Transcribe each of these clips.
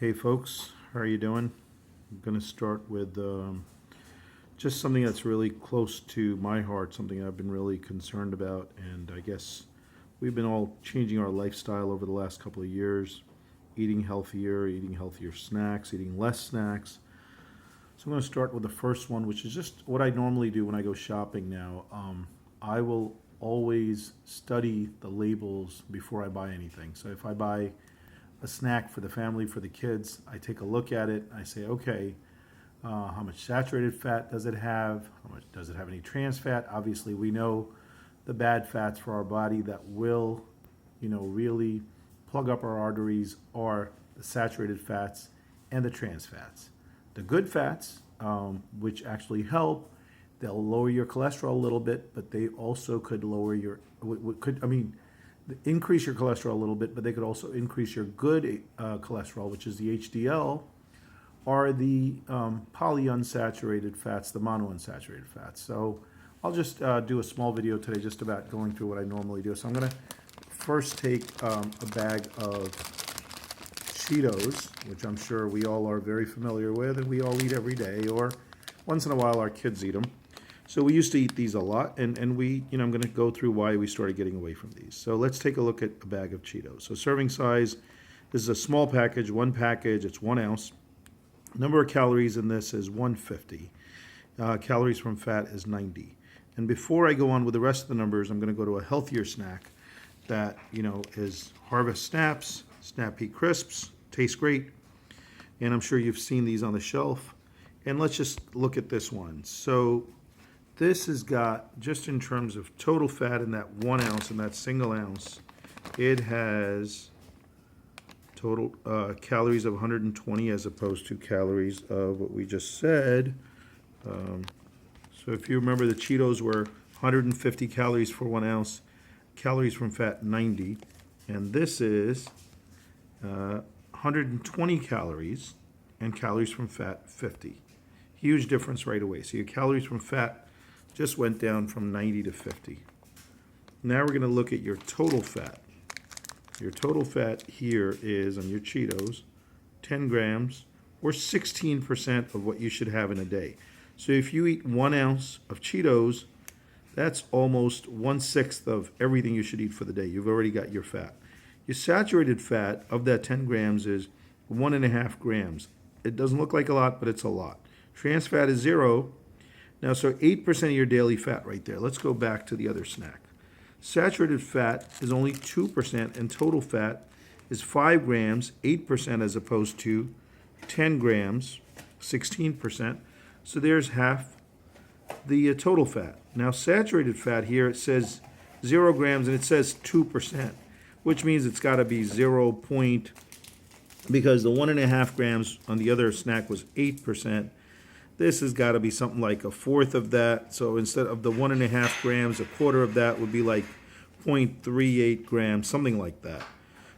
Hey folks, how are you doing? I'm going to start with just something that's really close to my heart, something I've been really concerned about, and I guess we've been all changing our lifestyle over the last couple of years, eating healthier snacks, eating less snacks. So I'm going to start with the first one, which is just what I normally do when I go shopping now. I will always study the labels before I buy anything. So if I buy a snack for the family, for the kids, I take a look at it. I say, okay, how much saturated fat does it have? How much does it have any trans fat? Obviously, we know the bad fats for our body that will, really plug up our arteries are the saturated fats and the trans fats. The good fats, which actually help, they'll lower your cholesterol a little bit, but they also could lower your increase your cholesterol a little bit, but they could also increase your good cholesterol, which is the HDL, or the polyunsaturated fats, the monounsaturated fats. So I'll just do a small video today just about going through what I normally do. So I'm going to first take a bag of Cheetos, which I'm sure we all are very familiar with and we all eat every day, or once in a while our kids eat them. So we used to eat these a lot, and I'm going to go through why we started getting away from these. So let's take a look at a bag of Cheetos. So serving size, this is a small package, one package, it's 1 ounce. Number of calories in this is 150. Calories from fat is 90. And before I go on with the rest of the numbers, I'm going to go to a healthier snack that, is Harvest Snaps, Snapea Crisps, tastes great. And I'm sure you've seen these on the shelf. And let's just look at this one. So this has got, just in terms of total fat in that 1 ounce, in that single ounce, it has total calories of 120 as opposed to calories of what we just said. So if you remember, the Cheetos were 150 calories for 1 ounce, calories from fat 90, and this is 120 calories and calories from fat 50. Huge difference right away. So your calories from fat just went down from 90 to 50. Now we're going to look at your total fat. Your total fat here is, on your Cheetos, 10 grams or 16% of what you should have in a day. So if you eat 1 ounce of Cheetos, that's almost 1/6 of everything you should eat for the day. You've already got your fat. Your saturated fat of that 10 grams is 1.5 grams. It doesn't look like a lot, but it's a lot. Trans fat is 0. Now, so 8% of your daily fat right there. Let's go back to the other snack. Saturated fat is only 2%, and total fat is 5 grams, 8% as opposed to 10 grams, 16%. So there's half the total fat. Now, saturated fat here, it says 0 grams, and it says 2%, which means it's got to be 0 point, because the 1.5 grams on the other snack was 8%. This has got to be something like a fourth of that. So instead of the 1.5 grams, a quarter of that would be like 0.38 grams, something like that.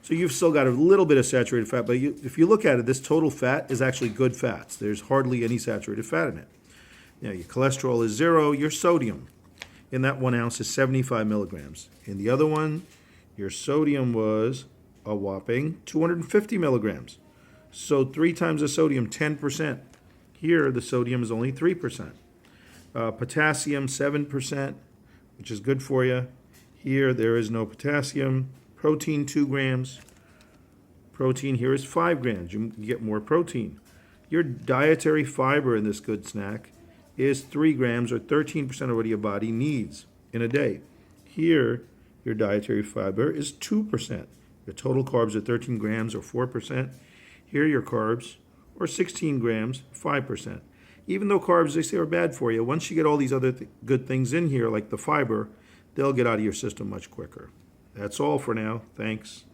So you've still got a little bit of saturated fat, but if you look at it, this total fat is actually good fats. There's hardly any saturated fat in it. Now, your cholesterol is 0. Your sodium in that 1 ounce is 75 milligrams. In the other one, your sodium was a whopping 250 milligrams. So 3 times the sodium, 10%. Here, the sodium is only 3%. Potassium, 7%, which is good for you. Here, there is no potassium. Protein, 2 grams. Protein here is 5 grams. You get more protein. Your dietary fiber in this good snack is 3 grams, or 13% of what your body needs in a day. Here, your dietary fiber is 2%. Your total carbs are 13 grams, or 4%. Here, your carbs or 16 grams, 5%. Even though carbs, they say, are bad for you, once you get all these other good things in here, like the fiber, they'll get out of your system much quicker. That's all for now. Thanks.